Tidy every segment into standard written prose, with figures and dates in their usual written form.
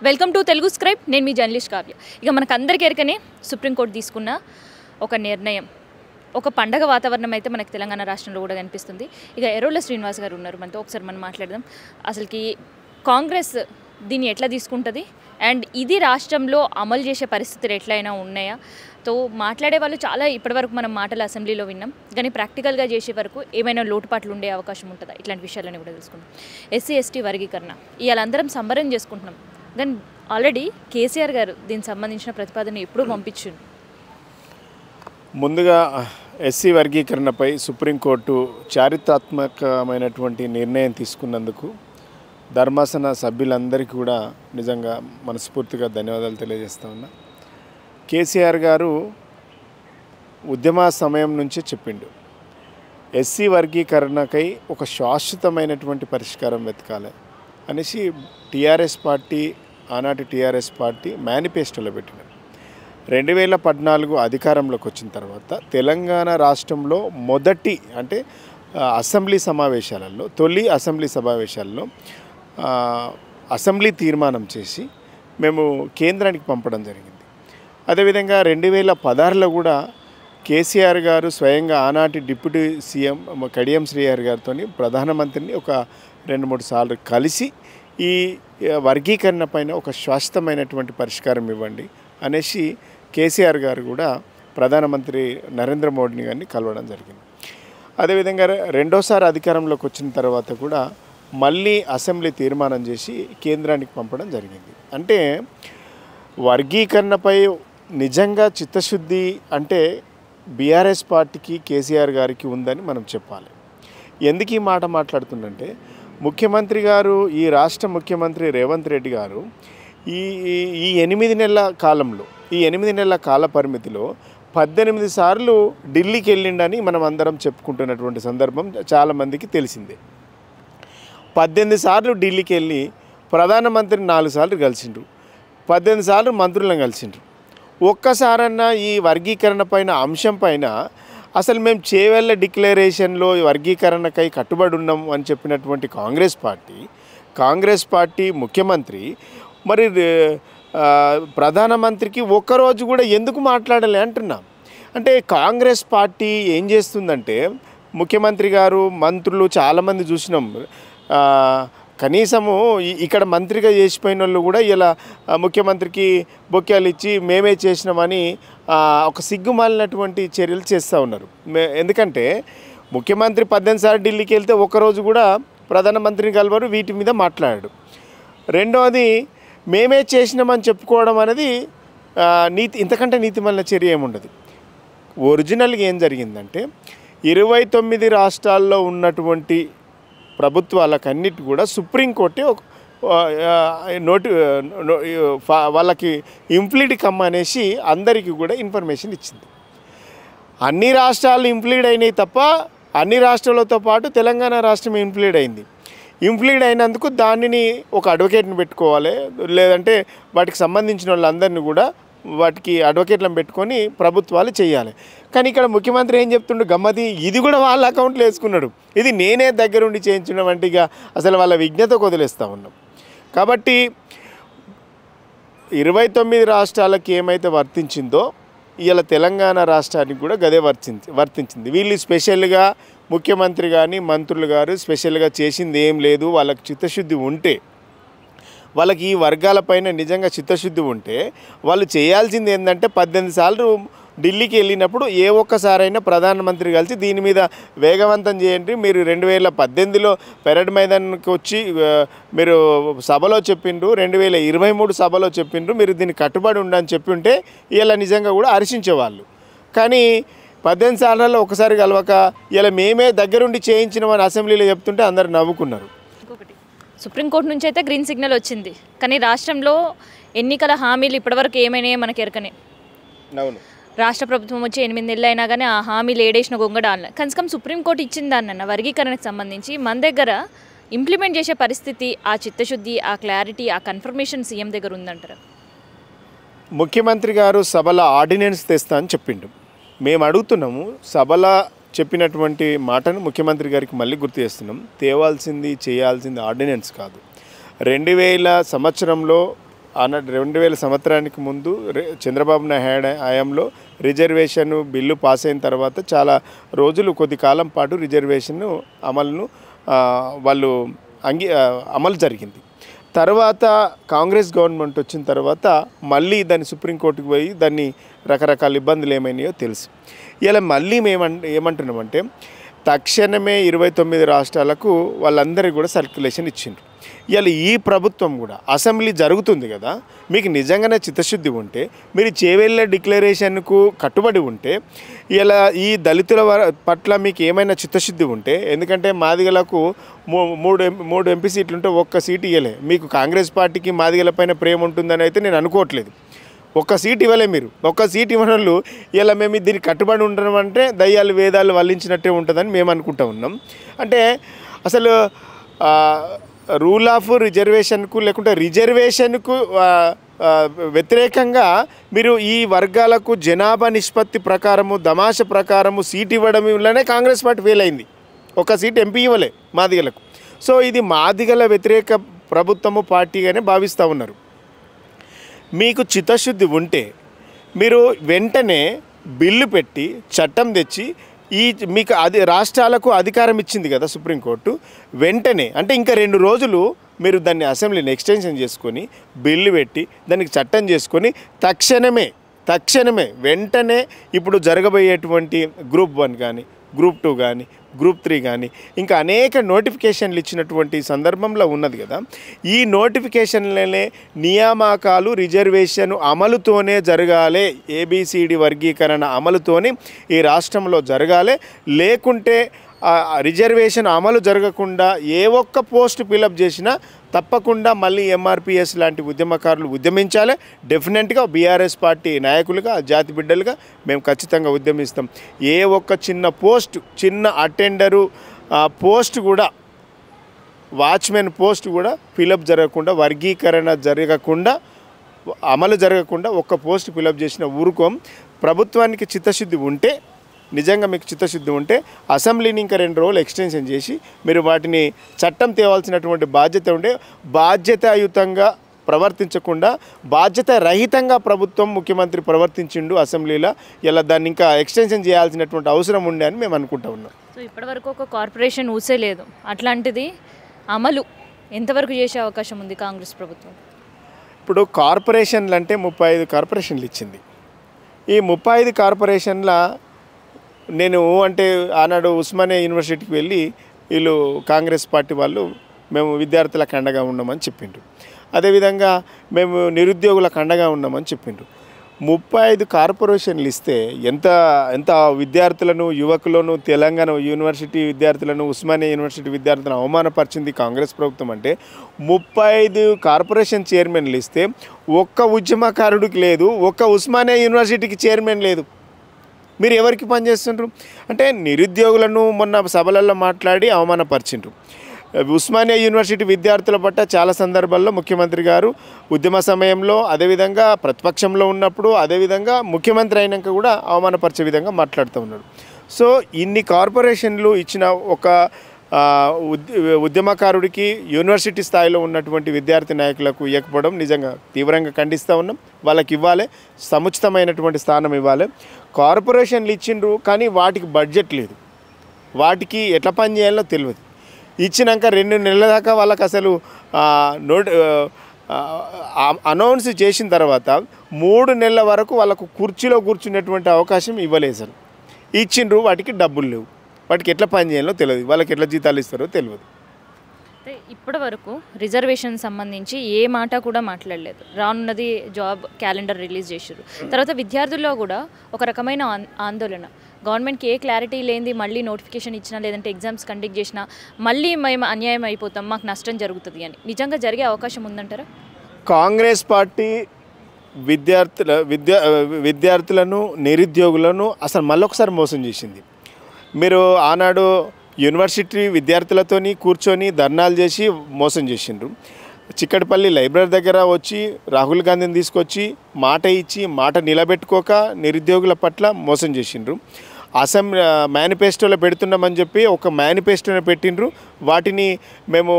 Welcome to Telugu scribe. నేను మీ journalist Kavya. ఇక మనకందరికీ ఎరకనే సుప్రీంకోర్టు తీసుకున్న ఒక నిర్ణయం, ఒక పండగ వాతావరణం అయితే మనకి తెలంగాణ రాష్ట్రంలో కూడా కనిపిస్తుంది. ఇక ఎర్రోళ్ళ శ్రీనివాస్ గారు ఉన్నారు మనతో, ఒకసారి మనం మాట్లాడదాం. అసలుకి కాంగ్రెస్ దీన్ని ఎట్లా తీసుకుంటుంది అండ్ ఇది రాష్ట్రంలో అమలు చేసే పరిస్థితులు ఎట్లయినా ఉన్నాయా తో మాట్లాడే వాళ్ళు చాలా ఇప్పటివరకు మనం మాటలు అసెంబ్లీలో విన్నాం, కానీ ప్రాక్టికల్గా చేసే వరకు ఏమైనా లోటుపాట్లు ఉండే అవకాశం ఉంటుందా, ఇట్లాంటి విషయాలని కూడా తెలుసుకుందాం. ఎస్సీ ఎస్టీ వర్గీకరణ ఇవాళ అందరం సంబరం చేసుకుంటున్నాం, కానీ ఆల్రెడీ కేసీఆర్ గారు దీనికి సంబంధించిన ప్రతిపాదన ఎప్పుడూ పంపించింది. ముందుగా ఎస్సీ వర్గీకరణపై సుప్రీంకోర్టు చారిత్రాత్మకమైనటువంటి నిర్ణయం తీసుకున్నందుకు ధర్మాసన సభ్యులందరికీ కూడా నిజంగా మనస్ఫూర్తిగా ధన్యవాదాలు తెలియజేస్తా ఉన్నా. కేసీఆర్ గారు ఉద్యమ సమయం నుంచే చెప్పిండు, ఎస్సీ వర్గీకరణకై ఒక శాశ్వతమైనటువంటి పరిష్కారం వెతకాలి అనేసి టీఆర్ఎస్ పార్టీ, ఆనాటి టీఆర్ఎస్ పార్టీ మేనిఫెస్టోలో పెట్టినారు. 2014 అధికారంలోకి వచ్చిన తర్వాత తెలంగాణ రాష్ట్రంలో మొదటి అంటే అసెంబ్లీ సమావేశాలలో, తొలి అసెంబ్లీ సమావేశాల్లో అసెంబ్లీ తీర్మానం చేసి మేము కేంద్రానికి పంపడం జరిగింది. అదేవిధంగా 2016లో కూడా కేసీఆర్ గారు స్వయంగా ఆనాటి డిప్యూటీ సీఎం కడియం శ్రీహరి గారితో ప్రధానమంత్రిని ఒక 2-3 సార్లు కలిసి ఈ వర్గీకరణ పైన ఒక శాశ్వతమైనటువంటి పరిష్కారం ఇవ్వండి అనేసి కేసీఆర్ గారు కూడా ప్రధానమంత్రి నరేంద్ర మోడీ గారిని కలవడం జరిగింది. అదేవిధంగా రెండోసారి అధికారంలోకి వచ్చిన తర్వాత కూడా మళ్ళీ అసెంబ్లీ తీర్మానం చేసి కేంద్రానికి పంపడం జరిగింది. అంటే వర్గీకరణపై నిజంగా చిత్తశుద్ధి అంటే బీఆర్ఎస్ పార్టీకి, కేసీఆర్ గారికి ఉందని మనం చెప్పాలి. ఎందుకు ఈ మాట మాట్లాడుతుందంటే, ముఖ్యమంత్రి గారు, ఈ రాష్ట్ర ముఖ్యమంత్రి రేవంత్ రెడ్డి గారు ఈ 8 నెలల కాలంలో, ఈ 8 నెలల కాల పరిమితిలో 18 సార్లు ఢిల్లీకి వెళ్ళిండని మనం అందరం చెప్పుకుంటున్నటువంటి సందర్భం చాలామందికి తెలిసిందే. 18 సార్లు ఢిల్లీకి వెళ్ళి ప్రధానమంత్రిని 4 సార్లు కలిసిండ్రు, 18 సార్లు మంత్రులను కలిసిండ్రు. ఒక్కసారన్నా ఈ వర్గీకరణ పైన అంశం పైన అసలు మేము చేవెళ్ళ డిక్లరేషన్లో వర్గీకరణకై కట్టుబడి ఉన్నాం అని చెప్పినటువంటి కాంగ్రెస్ పార్టీ ముఖ్యమంత్రి మరి ప్రధానమంత్రికి ఒక్కరోజు కూడా ఎందుకు మాట్లాడలే అంటున్నాం. అంటే కాంగ్రెస్ పార్టీ ఏం చేస్తుందంటే, ముఖ్యమంత్రి గారు, మంత్రులు చాలామంది చూసినాం, కనీసము ఇక్కడ మంత్రిగా చేసిపోయిన వాళ్ళు కూడా ఇలా ముఖ్యమంత్రికి బొక్యాలు ఇచ్చి మేమే చేసినామని ఒక సిగ్గుమాలినటువంటి చర్యలు చేస్తూ ఉన్నారు. ఎందుకంటే ముఖ్యమంత్రి 18 సార్లు ఢిల్లీకి వెళ్తే ఒక్కరోజు కూడా ప్రధానమంత్రిని కలవరు, వీటి మీద మాట్లాడాడు. రెండవది, మేమే చేసినామని చెప్పుకోవడం అనేది ఇంతకంటే నీతిమాలిన చర్య ఏముండదు. ఒరిజినల్గా ఏం జరిగిందంటే, 29 రాష్ట్రాల్లో ఉన్నటువంటి ప్రభుత్వాలకన్నిటి కూడా సుప్రీంకోర్టే వాళ్ళకి ఇంప్లీడ్ కమ్మనేసి అందరికీ కూడా ఇన్ఫర్మేషన్ ఇచ్చింది. అన్ని రాష్ట్రాలు ఇంప్లీడ్ అయినాయి తప్ప, అన్ని రాష్ట్రాలతో పాటు తెలంగాణ రాష్ట్రం ఇంప్లీడ్ అయింది. ఇంప్లీడ్ అయినందుకు దానిని ఒక అడ్వకేట్ని పెట్టుకోవాలి, లేదంటే వాటికి సంబంధించిన వాళ్ళందరినీ కూడా వాటికి అడ్వకేట్లను పెట్టుకొని ప్రభుత్వాలు చేయాలి. కానీ ఇక్కడ ముఖ్యమంత్రి ఏం చెప్తుండే గమ్మతి, ఇది కూడా వాళ్ళ అకౌంట్లో వేసుకున్నాడు, ఇది నేనే దగ్గరుండి చేయించిన వంటిగా అసలు వాళ్ళ విజ్ఞతకు వదిలేస్తూ ఉన్నాం. కాబట్టి 29 రాష్ట్రాలకి ఏమైతే వర్తించిందో ఇలా తెలంగాణ రాష్ట్రానికి కూడా గదే వర్తించింది. వీళ్ళు స్పెషల్గా ముఖ్యమంత్రి కానీ మంత్రులు గారు స్పెషల్గా చేసింది ఏం లేదు. వాళ్ళకి చిత్తశుద్ధి ఉంటే, వాళ్ళకి ఈ వర్గాలపైన నిజంగా చిత్తశుద్ధి ఉంటే వాళ్ళు చేయాల్సింది ఏంటంటే, 18 సార్లు ఢిల్లీకి వెళ్ళినప్పుడు ఏ ఒక్కసారైనా ప్రధానమంత్రి కలిసి దీని మీద వేగవంతం చేయండి. మీరు 2018లో పెరడ్ మైదానికి వచ్చి మీరు సభలో చెప్పిండ్రు, 2023 సభలో చెప్పిండ్రు, మీరు దీన్ని కట్టుబడి ఉండని చెప్పి ఉంటే ఇలా నిజంగా కూడా హర్షించేవాళ్ళు. కానీ 18 సార్లలో ఒకసారి కలవక ఇలా మేమే దగ్గరుండి చేయించినామని అసెంబ్లీలో చెప్తుంటే అందరు నవ్వుకున్నారు. ఇంకొకటి, సుప్రీంకోర్టు నుంచి అయితే గ్రీన్ సిగ్నల్ వచ్చింది, కానీ రాష్ట్రంలో ఎన్నికల హామీలు ఇప్పటివరకు ఏమైనాయో మనకి ఎరకనే. అవును, రాష్ట్ర ప్రభుత్వం వచ్చి 8 నెలలు అయినా కానీ ఆ హామీలు ఏడేసిన గొంగడ అన్న కనీసం సుప్రీంకోర్టు ఇచ్చిన దాన్న వర్గీకరణకు సంబంధించి మన దగ్గర ఇంప్లిమెంట్ చేసే పరిస్థితి, ఆ చిత్తశుద్ధి, ఆ క్లారిటీ, ఆ కన్ఫర్మేషన్ సీఎం దగ్గర ఉందంటారు. ముఖ్యమంత్రి గారు సభలో ఆర్డినెన్స్ తెస్తా అని చెప్పిండు. మేము అడుగుతున్నాము, సభలో చెప్పినటువంటి మాటను ముఖ్యమంత్రి గారికి మళ్ళీ గుర్తు చేస్తున్నాం. తేవాల్సింది, చేయాల్సింది ఆర్డినెన్స్ కాదు. 2000 సంవత్సరంలో ఆనాడు 2000 సంవత్సరానికి ముందు చంద్రబాబు నాయుడు హయాంలో రిజర్వేషన్ బిల్లు పాస్ అయిన తర్వాత చాలా రోజులు కొద్ది కాలం పాటు రిజర్వేషన్ అమలును వాళ్ళు అమలు జరిగింది. తర్వాత కాంగ్రెస్ గవర్నమెంట్ వచ్చిన తర్వాత మళ్ళీ దాన్ని సుప్రీంకోర్టుకు పోయి దాన్ని రకరకాల ఇబ్బందులు ఏమైనాయో తెలుసు. ఇలా మళ్ళీ మేము ఏమంటున్నామంటే తక్షణమే 29 రాష్ట్రాలకు వాళ్ళందరికీ కూడా సర్క్యులేషన్ ఇచ్చిండ్రు. ఇవాళ ఈ ప్రభుత్వం కూడా అసెంబ్లీ జరుగుతుంది కదా, మీకు నిజంగానే చిత్తశుద్ధి ఉంటే మీరు చేవెళ్ళ డిక్లరేషన్కు కట్టుబడి ఉంటే ఇలా ఈ దళితుల పట్ల మీకు ఏమైనా చిత్తశుద్ధి ఉంటే, ఎందుకంటే మాదిగలకు మూడు ఎంపీ సీట్లు ఉంటే ఒక్క సీటు ఇవ్వలే. మీకు కాంగ్రెస్ పార్టీకి మాదిగల పైన ప్రేమ ఉంటుందని అయితే నేను అనుకోవట్లేదు. ఒక్క సీట్ ఇవ్వలే. మీరు ఒక్క సీట్ ఇవ్వడం వాళ్ళు ఇలా మేము దీనికి కట్టుబడి ఉండడం అంటే దయ్యాలు వేదాలు వల్లించినట్టే ఉంటుందని మేము అనుకుంటా ఉన్నాం. అంటే అసలు రూల్ ఆఫ్ రిజర్వేషన్కు లేకుంటే రిజర్వేషన్కు వ్యతిరేకంగా మీరు ఈ వర్గాలకు జనాభా నిష్పత్తి ప్రకారము దమాష ప్రకారము సీట్ ఇవ్వడం వల్లనే కాంగ్రెస్ పార్టీ ఫెయిల్ అయింది. ఒక సీట్ ఎంపీ ఇవ్వలే మాదిగలకు. సో ఇది మాదిగల వ్యతిరేక ప్రభుత్వము పార్టీగానే భావిస్తూ ఉన్నారు. మీకు చిత్తశుద్ధి ఉంటే మీరు వెంటనే బిల్లు పెట్టి చట్టం తెచ్చి మీకు రాష్ట్రాలకు అధికారం ఇచ్చింది కదా సుప్రీంకోర్టు, వెంటనే అంటే ఇంకా 2 రోజులు మీరు దాన్ని అసెంబ్లీని ఎక్స్టెన్షన్ చేసుకొని బిల్లు పెట్టి దానికి చట్టం చేసుకొని తక్షణమే వెంటనే ఇప్పుడు జరగబోయేటువంటి గ్రూప్ 1 కానీ గ్రూప్ 2 కానీ గ్రూప్ 3 కానీ ఇంకా అనేక నోటిఫికేషన్లు ఇచ్చినటువంటి సందర్భంలో ఉన్నది కదా, ఈ నోటిఫికేషన్లనే నియామకాలు రిజర్వేషన్ అమలుతోనే జరగాలి. ఏబిసిడి వర్గీకరణ అమలుతోనే ఈ రాష్ట్రంలో జరగాలి. లేకుంటే రిజర్వేషన్ అమలు జరగకుండా ఏ ఒక్క పోస్ట్ ఫిలప్ చేసినా తప్పకుండా మళ్ళీ ఎంఆర్పిఎస్ లాంటి ఉద్యమకారులు ఉద్యమించాలి. డెఫినెట్గా బీఆర్ఎస్ పార్టీ నాయకులుగా జాతి బిడ్డలుగా మేము ఖచ్చితంగా ఉద్యమిస్తాం. ఏ ఒక్క చిన్న పోస్ట్, చిన్న అటెండరు పోస్ట్ కూడా, వాచ్మెన్ పోస్ట్ కూడా ఫిలప్ జరగకుండా, వర్గీకరణ జరగకుండా, అమలు జరగకుండా ఒక్క పోస్ట్ ఫిలప్ చేసిన ఊరుకోం. ప్రభుత్వానికి చిత్తశుద్ధి ఉంటే, నిజంగా మీకు చిత్తశుద్ధి ఉంటే అసెంబ్లీని ఇంకా 2 రోజులు ఎక్స్టెన్షన్ చేసి మీరు వాటిని చట్టం తేవాల్సినటువంటి బాధ్యత ఉండే, బాధ్యతాయుతంగా ప్రవర్తించకుండా బాధ్యత రహితంగా ప్రభుత్వం ముఖ్యమంత్రి ప్రవర్తించిండు అసెంబ్లీలో. ఇలా దాన్ని ఇంకా ఎక్స్టెన్షన్ చేయాల్సినటువంటి అవసరం ఉండే అని మేము అనుకుంటా ఉన్నాం. సో ఇప్పటివరకు ఒక కార్పొరేషన్ ఊసే లేదు, అట్లాంటిది అమలు ఎంతవరకు చేసే అవకాశం ఉంది కాంగ్రెస్ ప్రభుత్వం? ఇప్పుడు కార్పొరేషన్లు అంటే 35 కార్పొరేషన్లు ఇచ్చింది. ఈ 35 కార్పొరేషన్ల నేను అంటే ఆనాడు ఉస్మానియా యూనివర్సిటీకి వెళ్ళి వీళ్ళు కాంగ్రెస్ పార్టీ వాళ్ళు మేము విద్యార్థులకు అండగా ఉన్నామని చెప్పిండ్రు. అదేవిధంగా మేము నిరుద్యోగులకు అండగా ఉన్నామని చెప్పిండ్రు. 35 కార్పొరేషన్లు ఇస్తే ఎంత విద్యార్థులను, యువకులను, తెలంగాణ యూనివర్సిటీ విద్యార్థులను, ఉస్మానియా యూనివర్సిటీ విద్యార్థులను అవమానపరిచింది కాంగ్రెస్ ప్రభుత్వం. అంటే 35 కార్పొరేషన్ చైర్మన్లు ఇస్తే ఒక్క ఉద్యమకారుడికి లేదు, ఒక్క ఉస్మానియా యూనివర్సిటీకి చైర్మన్ లేదు. మీరు ఎవరికి పనిచేస్తుండ్రు అంటే నిరుద్యోగులను మొన్న సభలలో మాట్లాడి అవమానపరిచిండ్రు. ఉస్మానియా యూనివర్సిటీ విద్యార్థుల పట్ల చాలా సందర్భాల్లో ముఖ్యమంత్రి గారు ఉద్యమ సమయంలో, అదేవిధంగా ప్రతిపక్షంలో ఉన్నప్పుడు, అదేవిధంగా ముఖ్యమంత్రి అయినాక కూడా అవమానపరిచే విధంగా మాట్లాడుతూ ఉన్నాడు. సో ఇన్ని కార్పొరేషన్లు ఇచ్చిన ఒక ఉద్యమకారుడికి యూనివర్సిటీ స్థాయిలో ఉన్నటువంటి విద్యార్థి నాయకులకు ఇవ్వకపోవడం నిజంగా తీవ్రంగా ఖండిస్తూ ఉన్నాం. వాళ్ళకి ఇవ్వాలి, సముచితమైనటువంటి స్థానం ఇవ్వాలి. కార్పొరేషన్లు ఇచ్చిండ్రు కానీ వాటికి బడ్జెట్ లేదు, వాటికి ఎట్లా పని చేయాలో తెలియదు. ఇచ్చినాక 2 నెలల దాకా వాళ్ళకి అసలు అనౌన్స్ చేసిన తర్వాత 3 నెలల వరకు వాళ్ళకు కుర్చీలో కూర్చునేటువంటి అవకాశం ఇవ్వలేదు. సార్ ఇచ్చిండ్రు, వాటికి డబ్బులు లేవు, వాటికి ఎట్లా పని చేయాలో తెలియదు, వాళ్ళకి ఎట్లా జీతాలు ఇస్తారో తెలియదు. ఇప్పటి వరకు రిజర్వేషన్ సంబంధించి ఏ మాట కూడా మాట్లాడలేదు. రానున్నది జాబ్ క్యాలెండర్ రిలీజ్ చేశారు. తర్వాత విద్యార్థుల్లో కూడా ఒక రకమైన ఆందోళన, గవర్నమెంట్కి ఏ క్లారిటీ లేనిది మళ్ళీ నోటిఫికేషన్ ఇచ్చినా లేదంటే ఎగ్జామ్స్ కండక్ట్ చేసినా మళ్ళీ మేము అన్యాయం అయిపోతాం, మాకు నష్టం జరుగుతుంది అని. నిజంగా జరిగే అవకాశం ఉందంటారా? కాంగ్రెస్ పార్టీ విద్యార్థులను, నిరుద్యోగులను అసలు మళ్ళొకసారి మోసం చేసింది. మీరు ఆనాడు యూనివర్సిటీ విద్యార్థులతోని కూర్చొని ధర్నాలు చేసి మోసం చేసిండ్రు. చిక్కడపల్లి లైబ్రరీ దగ్గర వచ్చి రాహుల్ గాంధీని తీసుకొచ్చి మాట ఇచ్చి మాట నిలబెట్టుకోక నిరుద్యోగుల పట్ల మోసం చేసిండ్రు. మేనిఫెస్టోలో పెడుతున్నామని చెప్పి ఒక మేనిఫెస్టోని పెట్టిండ్రు. వాటిని మేము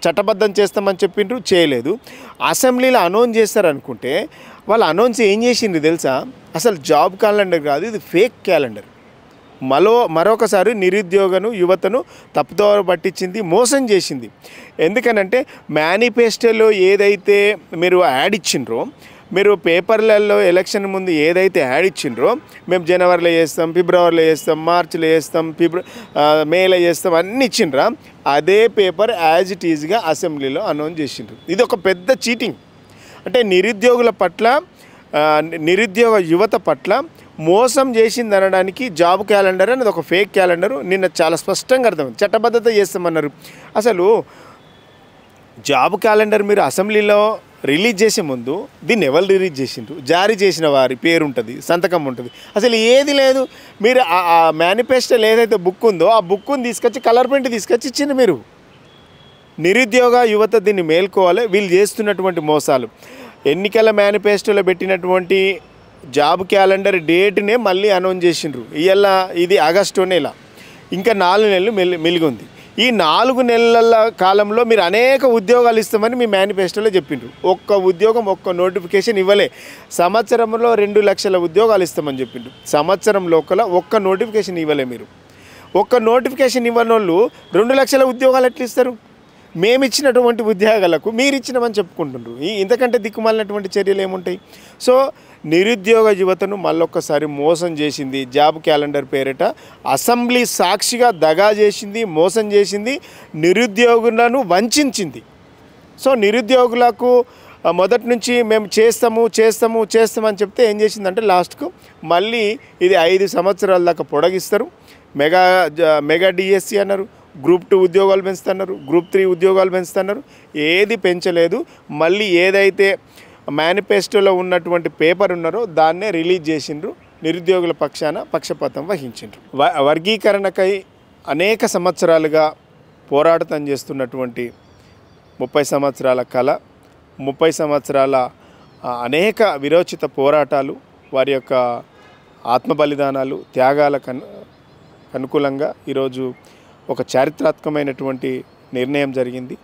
చట్టబద్ధం చేస్తామని చెప్పిండ్రు, చేయలేదు. అసెంబ్లీలో అనౌన్స్ చేస్తారనుకుంటే వాళ్ళు అనౌన్స్ ఏం చేసిండ్రు తెలుసా? అసలు జాబ్ క్యాలెండర్ కాదు, ఇది ఫేక్ క్యాలెండర్. మరొకసారి నిరుద్యోగను యువతను తప్పుదోవ పట్టించింది, మోసం చేసింది. ఎందుకనంటే మేనిఫెస్టోలో ఏదైతే మీరు యాడ్ ఇచ్చిండ్రో, మీరు పేపర్లలో ఎలక్షన్ ముందు ఏదైతే యాడ్ ఇచ్చిండ్రో, మేము జనవరిలో చేస్తాం, ఫిబ్రవరిలో చేస్తాం, మార్చిలో చేస్తాం, మేలో చేస్తాం అన్నీ ఇచ్చిండ్రా, అదే పేపర్ యాజ్ ఇట్ ఈజ్గా అసెంబ్లీలో అనౌన్స్ చేసిండ్రు. ఇది ఒక పెద్ద చీటింగ్. అంటే నిరుద్యోగుల పట్ల, నిరుద్యోగ యువత పట్ల మోసం చేసింది అనడానికి జాబ్ క్యాలెండర్ అనేది ఒక ఫేక్ క్యాలెండరు. నిన్న చాలా స్పష్టంగా అర్థమైంది. చట్టబద్ధత చేస్తామన్నారు. అసలు జాబ్ క్యాలెండర్ మీరు అసెంబ్లీలో రిలీజ్ చేసే ముందు దీన్ని ఎవరు రిలీజ్ చేసిండ్రు? జారీ చేసిన వారి పేరు ఉంటుంది, సంతకం ఉంటుంది. అసలు ఏది లేదు. మీరు ఆ మేనిఫెస్టోలో ఏదైతే బుక్ ఉందో ఆ బుక్ని తీసుకొచ్చి కలర్ ప్రింట్ తీసుకొచ్చి ఇచ్చింది మీరు. నిరుద్యోగ యువత దీన్ని మేల్కోవాలి. వీళ్ళు చేస్తున్నటువంటి మోసాలు, ఎన్నికల మేనిఫెస్టోలో పెట్టినటువంటి జాబ్ క్యాలెండర్ డేట్నే మళ్ళీ అనౌన్స్ చేసిండ్రు. ఇవాళ ఇది ఆగస్టు నెల, ఇంకా 4 నెలలు మెలిగింది. ఈ 4 నెలల కాలంలో మీరు అనేక ఉద్యోగాలు ఇస్తామని మీ మేనిఫెస్టోలో చెప్పిండ్రు. ఒక్క ఉద్యోగం, ఒక్క నోటిఫికేషన్ ఇవ్వలే. సంవత్సరంలో 2 లక్షల ఉద్యోగాలు ఇస్తామని చెప్పిండ్రు. సంవత్సరం లోపల ఒక్క నోటిఫికేషన్ ఇవ్వలే. మీరు ఒక్క నోటిఫికేషన్ ఇవ్వని వాళ్ళు 2 లక్షల ఉద్యోగాలు ఎట్లా ఇస్తారు? మేము ఇచ్చినటువంటి ఉద్యోగాలకు మీరు ఇచ్చినామని చెప్పుకుంటున్నారు. ఇంతకంటే దిక్కుమాలినటువంటి చర్యలు ఏముంటాయి? సో నిరుద్యోగ యువతను మళ్ళొక్కసారి మోసం చేసింది. జాబ్ క్యాలెండర్ పేరిట అసెంబ్లీ సాక్షిగా దగా చేసింది, మోసం చేసింది, నిరుద్యోగులను వంచింది. సో నిరుద్యోగులకు మొదటి నుంచి మేము చేస్తామని చెప్తే ఏం చేసిందంటే లాస్ట్కు మళ్ళీ ఇది 5 సంవత్సరాల దాకా పొడిగిస్తారు. మెగా డిఎస్సి అన్నారు, గ్రూప్ 2 ఉద్యోగాలు పెంచుతున్నారు, గ్రూప్ 3 ఉద్యోగాలు పెంచుతున్నారు. ఏది పెంచలేదు. మళ్ళీ ఏదైతే మేనిఫెస్టోలో ఉన్నటువంటి పేపర్ ఉన్నారో దాన్నే రిలీజ్ చేసిండ్రు. నిరుద్యోగుల పక్షాన పక్షపాతం వహించిండ్రు. వర్గీకరణకై అనేక సంవత్సరాలుగా పోరాటం చేస్తున్నటువంటి 30 సంవత్సరాల కళ, 30 సంవత్సరాల అనేక విరోచిత పోరాటాలు, వారి యొక్క ఆత్మ బలిదానాలు, త్యాగాలకు అనుకూలంగా ఈరోజు ఒక చారిత్రాత్మకమైనటువంటి నిర్ణయం జరిగింది.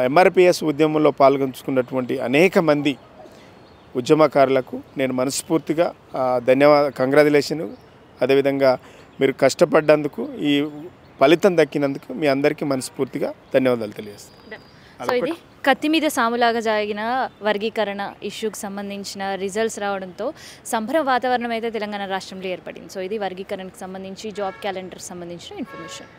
ఎంఆర్పిఎస్ ఉద్యమంలో పాల్గొంచుకున్నటువంటి అనేక మంది ఉద్యమకారులకు నేను మనస్ఫూర్తిగా కంగ్రాచులేషన్. అదేవిధంగా మీరు కష్టపడ్డందుకు, ఈ ఫలితం దక్కినందుకు మీ అందరికీ మనస్ఫూర్తిగా ధన్యవాదాలు తెలియజేస్తాను. సో ఇది కత్తి మీద సాములాగా జరిగిన వర్గీకరణ ఇష్యూకి సంబంధించిన రిజల్ట్స్ రావడంతో సంబర వాతావరణం అయితే తెలంగాణ రాష్ట్రంలో ఏర్పడింది. సో ఇది వర్గీకరణకు సంబంధించి, జాబ్ క్యాలెండర్కి సంబంధించిన ఇన్ఫర్మేషన్.